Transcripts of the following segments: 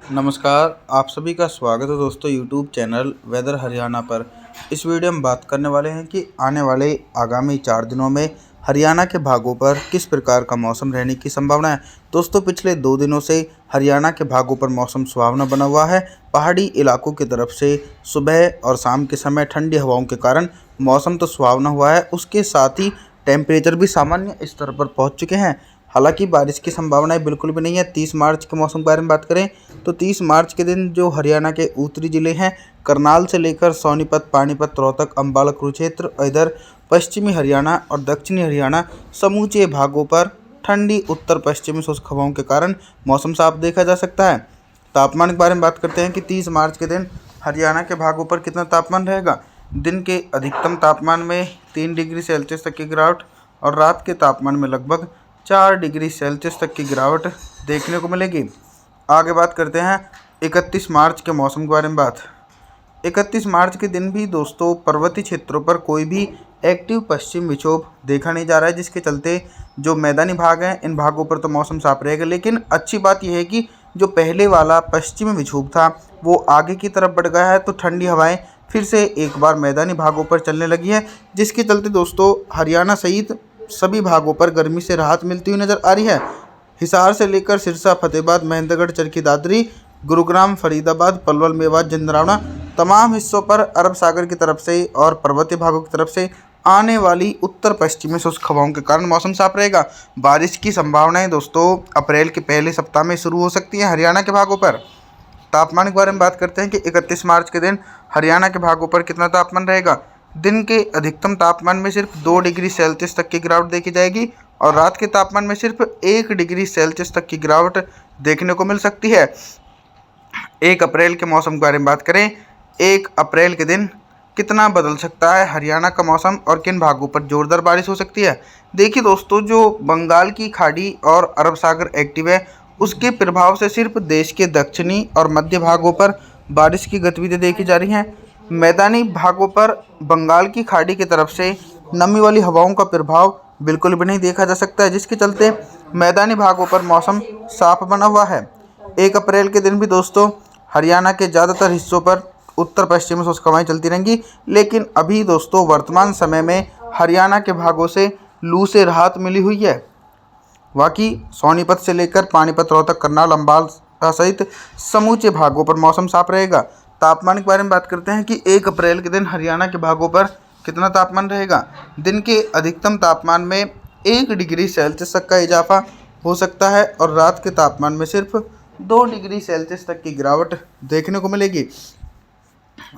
नमस्कार, आप सभी का स्वागत है दोस्तों यूट्यूब चैनल वेदर हरियाणा पर। इस वीडियो में बात करने वाले हैं कि आने वाले आगामी 4 दिनों में हरियाणा के भागों पर किस प्रकार का मौसम रहने की संभावना है। दोस्तों पिछले 2 दिनों से हरियाणा के भागों पर मौसम सुहावना बना हुआ है। पहाड़ी इलाकों की तरफ से सुबह और शाम के समय ठंडी हवाओं के कारण मौसम तो सुहावना हुआ है, उसके साथ ही टेम्परेचर भी सामान्य स्तर पर पहुँच चुके हैं। हालांकि बारिश की संभावनाएं बिल्कुल भी नहीं है। 30 मार्च के मौसम के बारे में बात करें तो 30 मार्च के दिन जो हरियाणा के उत्तरी जिले हैं, करनाल से लेकर सोनीपत, पानीपत, रोहतक, अंबाला, कुरुक्षेत्र, इधर पश्चिमी हरियाणा और दक्षिणी हरियाणा समूचे भागों पर ठंडी उत्तर पश्चिमी शुष्क हवाओं के कारण मौसम साफ देखा जा सकता है। तापमान के बारे में बात करते हैं कि 30 मार्च के दिन हरियाणा के भागों पर कितना तापमान रहेगा। दिन के अधिकतम तापमान में 3 डिग्री सेल्सियस तक की गिरावट और रात के तापमान में लगभग 4 डिग्री सेल्सियस तक की गिरावट देखने को मिलेगी। आगे बात करते हैं 31 मार्च के मौसम के बारे में बात। 31 मार्च के दिन भी दोस्तों पर्वतीय क्षेत्रों पर कोई भी एक्टिव पश्चिम विक्षोभ देखा नहीं जा रहा है, जिसके चलते जो मैदानी भाग हैं इन भागों पर तो मौसम साफ रहेगा। लेकिन अच्छी बात यह है कि जो पहले वाला पश्चिमी विक्षोभ था वो आगे की तरफ बढ़ गया है, तो ठंडी हवाएं फिर से एक बार मैदानी भागों पर चलने लगी है, जिसके चलते दोस्तों हरियाणा सहित सभी भागों पर गर्मी से राहत मिलती हुई नजर आ रही है। हिसार से लेकर सिरसा, फतेहबाद, महेंद्रगढ़, चरखी दादरी, गुरुग्राम, फरीदाबाद, पलवल, मेवात, जिंदराना तमाम हिस्सों पर अरब सागर की तरफ से और पर्वतीय भागों की तरफ से आने वाली उत्तर पश्चिमी शुष्क हवाओं के कारण मौसम साफ रहेगा। बारिश की संभावनाएं दोस्तों अप्रैल के पहले सप्ताह में शुरू हो सकती हैं हरियाणा के भागों पर। तापमान के बारे में बात करते हैं कि 31 मार्च के दिन हरियाणा के भागों पर कितना तापमान रहेगा। दिन के अधिकतम तापमान में सिर्फ 2 डिग्री सेल्सियस तक की गिरावट देखी जाएगी और रात के तापमान में सिर्फ 1 डिग्री सेल्सियस तक की गिरावट देखने को मिल सकती है। 1 अप्रैल के मौसम के बारे में बात करें, 1 अप्रैल के दिन कितना बदल सकता है हरियाणा का मौसम और किन भागों पर जोरदार बारिश हो सकती है। देखिए दोस्तों, जो बंगाल की खाड़ी और अरब सागर एक्टिव है, उसके प्रभाव से सिर्फ देश के दक्षिणी और मध्य भागों पर बारिश की गतिविधियाँ देखी जा रही हैं। मैदानी भागों पर बंगाल की खाड़ी की तरफ से नमी वाली हवाओं का प्रभाव बिल्कुल भी नहीं देखा जा सकता है, जिसके चलते मैदानी भागों पर मौसम साफ बना हुआ है। 1 अप्रैल के दिन भी दोस्तों हरियाणा के ज़्यादातर हिस्सों पर उत्तर पश्चिमी शुष्क हवाएं चलती रहेंगी। लेकिन अभी दोस्तों वर्तमान समय में हरियाणा के भागों से लू से राहत मिली हुई है। बाकी सोनीपत से लेकर पानीपत, रोहतक, करनाल, अंबाला सहित समूचे भागों पर मौसम साफ रहेगा। तापमान के बारे में बात करते हैं कि 1 अप्रैल के दिन हरियाणा के भागों पर कितना तापमान रहेगा। दिन के अधिकतम तापमान में 1 डिग्री सेल्सियस तक का इजाफा हो सकता है और रात के तापमान में सिर्फ 2 डिग्री सेल्सियस तक की गिरावट देखने को मिलेगी।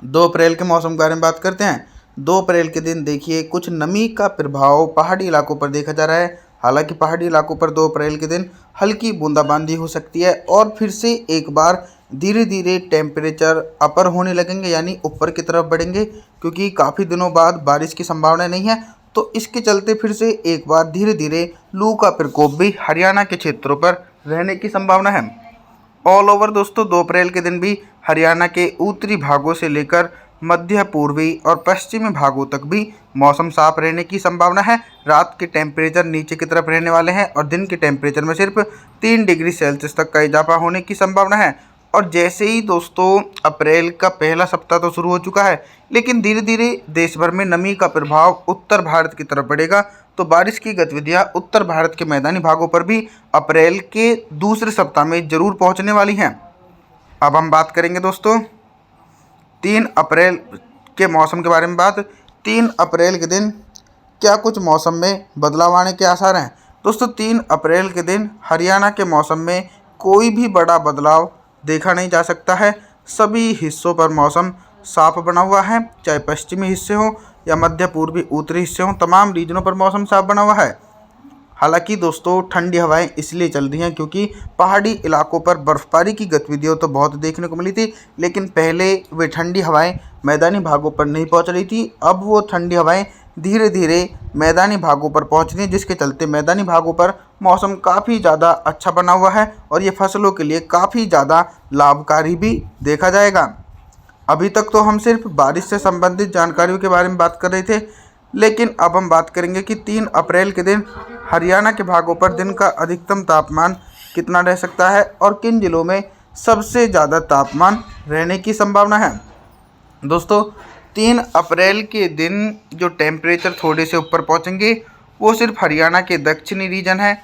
2 अप्रैल के मौसम के बारे में बात करते हैं। 2 अप्रैल के दिन देखिए कुछ नमी का प्रभाव पहाड़ी इलाकों पर देखा जा रहा है। हालांकि पहाड़ी इलाकों पर 2 अप्रैल के दिन हल्की बूंदाबांदी हो सकती है और फिर से एक बार धीरे धीरे टेम्परेचर अपर होने लगेंगे, यानी ऊपर की तरफ बढ़ेंगे, क्योंकि काफ़ी दिनों बाद बारिश की संभावना नहीं है। तो इसके चलते फिर से एक बार धीरे धीरे लू का प्रकोप भी हरियाणा के क्षेत्रों पर रहने की संभावना है। ऑल ओवर दोस्तों 2 अप्रैल के दिन भी हरियाणा के उत्तरी भागों से लेकर मध्य पूर्वी और पश्चिमी भागों तक भी मौसम साफ रहने की संभावना है। रात के टेम्परेचर नीचे की तरफ रहने वाले हैं और दिन के टेम्परेचर में सिर्फ 3 डिग्री सेल्सियस तक का इजाफा होने की संभावना है। और जैसे ही दोस्तों अप्रैल का पहला सप्ताह तो शुरू हो चुका है, लेकिन धीरे धीरे देश भर में नमी का प्रभाव उत्तर भारत की तरफ बढ़ेगा, तो बारिश की गतिविधियां उत्तर भारत के मैदानी भागों पर भी अप्रैल के दूसरे सप्ताह में जरूर पहुंचने वाली हैं। अब हम बात करेंगे दोस्तों 3 अप्रैल के मौसम के बारे में बात। 3 अप्रैल के दिन क्या कुछ मौसम में बदलाव आने के आसार हैं। दोस्तों 3 अप्रैल के दिन हरियाणा के मौसम में कोई भी बड़ा बदलाव देखा नहीं जा सकता है। सभी हिस्सों पर मौसम साफ बना हुआ है, चाहे पश्चिमी हिस्से हों या मध्य पूर्वी उत्तरी हिस्से हों, तमाम रीजनों पर मौसम साफ बना हुआ है। हालांकि दोस्तों ठंडी हवाएं इसलिए चल रही हैं क्योंकि पहाड़ी इलाकों पर बर्फबारी की गतिविधियां तो बहुत देखने को मिली थी, लेकिन पहले वे ठंडी हवाएं मैदानी भागों पर नहीं पहुंच रही थी। अब वो ठंडी हवाएं धीरे धीरे मैदानी भागों पर पहुंच रही हैं, जिसके चलते मैदानी भागों पर मौसम काफ़ी ज़्यादा अच्छा बना हुआ है और ये फसलों के लिए काफ़ी ज़्यादा लाभकारी भी देखा जाएगा। अभी तक तो हम सिर्फ बारिश से संबंधित जानकारियों के बारे में बात कर रहे थे, लेकिन अब हम बात करेंगे कि 3 अप्रैल के दिन हरियाणा के भागों पर दिन का अधिकतम तापमान कितना रह सकता है और किन जिलों में सबसे ज़्यादा तापमान रहने की संभावना है। दोस्तों 3 अप्रैल के दिन जो टेम्परेचर थोड़े से ऊपर पहुंचेंगे वो सिर्फ हरियाणा के दक्षिणी रीजन है।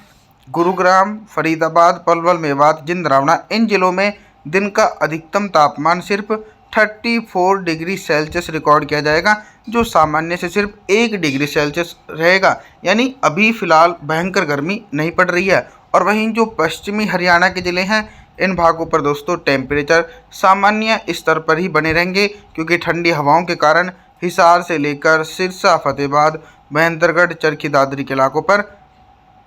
गुरुग्राम, फरीदाबाद, पलवल, मेवात, जिंदरावना इन जिलों में दिन का अधिकतम तापमान सिर्फ 34 डिग्री सेल्सियस रिकॉर्ड किया जाएगा, जो सामान्य से सिर्फ 1 डिग्री सेल्सियस रहेगा। यानी अभी फ़िलहाल भयंकर गर्मी नहीं पड़ रही है। और वहीं जो पश्चिमी हरियाणा के ज़िले हैं इन भागों पर दोस्तों टेम्परेचर सामान्य स्तर पर ही बने रहेंगे, क्योंकि ठंडी हवाओं के कारण हिसार से लेकर सिरसा, फतेहाबाद, महेंद्रगढ़, चरखी दादरी के इलाकों पर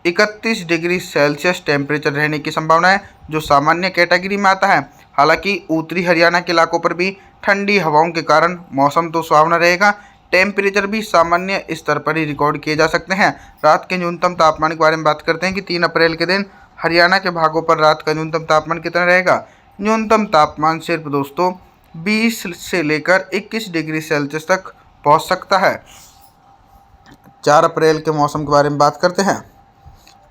31 डिग्री सेल्सियस टेम्परेचर रहने की संभावना है, जो सामान्य कैटेगरी में आता है। हालांकि उत्तरी हरियाणा के इलाकों पर भी ठंडी हवाओं के कारण मौसम तो सुहावना रहेगा, टेम्परेचर भी सामान्य स्तर पर ही रिकॉर्ड किए जा सकते हैं। रात के न्यूनतम तापमान के बारे में बात करते हैं कि 3 अप्रैल के दिन हरियाणा के भागों पर रात का न्यूनतम तापमान कितना रहेगा। न्यूनतम तापमान सिर्फ दोस्तों 20 से लेकर 21 डिग्री सेल्सियस तक पहुंच सकता है। 4 अप्रैल के मौसम के बारे में बात करते हैं।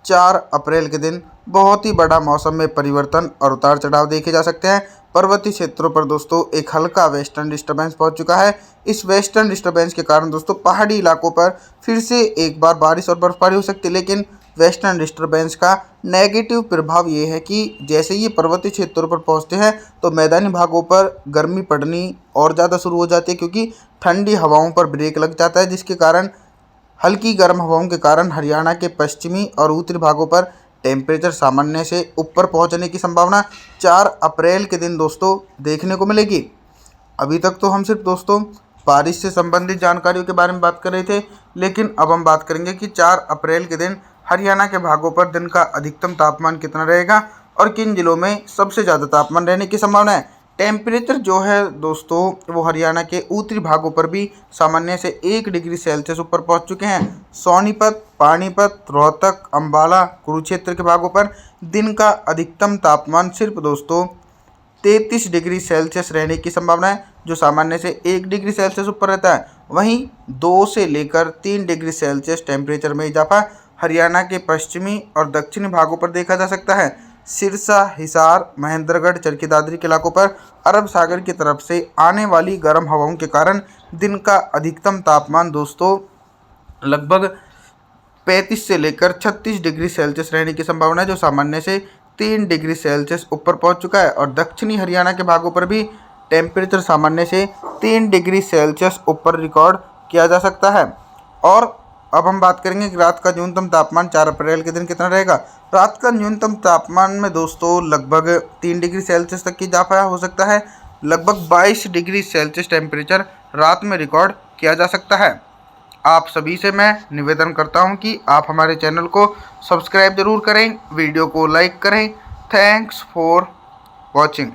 4 अप्रैल के दिन बहुत ही बड़ा मौसम में परिवर्तन और उतार चढ़ाव देखे जा सकते हैं। पर्वतीय क्षेत्रों पर दोस्तों एक हल्का वेस्टर्न डिस्टर्बेंस पहुंच चुका है। इस वेस्टर्न डिस्टर्बेंस के कारण दोस्तों पहाड़ी इलाकों पर फिर से एक बार बारिश और बर्फबारी हो सकती है, लेकिन वेस्टर्न डिस्टर्बेंस का नेगेटिव प्रभाव ये है कि जैसे ये पर्वतीय क्षेत्रों पर पहुंचते हैं तो मैदानी भागों पर गर्मी पड़नी और ज़्यादा शुरू हो जाती है, क्योंकि ठंडी हवाओं पर ब्रेक लग जाता है, जिसके कारण हल्की गर्म हवाओं के कारण हरियाणा के पश्चिमी और उत्तरी भागों पर टेम्परेचर सामान्य से ऊपर पहुंचने की संभावना 4 अप्रैल के दिन दोस्तों देखने को मिलेगी। अभी तक तो हम सिर्फ दोस्तों बारिश से संबंधित जानकारियों के बारे में बात कर रहे थे, लेकिन अब हम बात करेंगे कि 4 अप्रैल के दिन हरियाणा के भागों पर दिन का अधिकतम तापमान कितना रहेगा और किन जिलों में सबसे ज़्यादा तापमान रहने की संभावना है। टेम्परेचर जो है दोस्तों वो हरियाणा के उत्तरी भागों पर भी सामान्य से 1 डिग्री सेल्सियस ऊपर पहुंच चुके हैं। सोनीपत, पानीपत, रोहतक, अंबाला, कुरुक्षेत्र के भागों पर दिन का अधिकतम तापमान सिर्फ दोस्तों 33 डिग्री सेल्सियस रहने की संभावना है, जो सामान्य से 1 डिग्री सेल्सियस ऊपर रहता है। वहीं 2 से लेकर 3 डिग्री सेल्सियस टेम्परेचर में इजाफा हरियाणा के पश्चिमी और दक्षिणी भागों पर देखा जा सकता है। सिरसा, हिसार, महेंद्रगढ़, चरखी दादरी के इलाकों पर अरब सागर की तरफ से आने वाली गर्म हवाओं के कारण दिन का अधिकतम तापमान दोस्तों लगभग 35 से लेकर 36 डिग्री सेल्सियस रहने की संभावना है, जो सामान्य से 3 डिग्री सेल्सियस ऊपर पहुंच चुका है। और दक्षिणी हरियाणा के भागों पर भी टेम्परेचर सामान्य से 3 डिग्री सेल्सियस ऊपर रिकॉर्ड किया जा सकता है। और अब हम बात करेंगे कि रात का न्यूनतम तापमान 4 अप्रैल के दिन कितना रहेगा। रात का न्यूनतम तापमान में दोस्तों लगभग 3 डिग्री सेल्सियस तक की इजाफा हो सकता है। लगभग 22 डिग्री सेल्सियस टेम्परेचर रात में रिकॉर्ड किया जा सकता है। आप सभी से मैं निवेदन करता हूं कि आप हमारे चैनल को सब्सक्राइब जरूर करें, वीडियो को लाइक करें। Thanks for watching.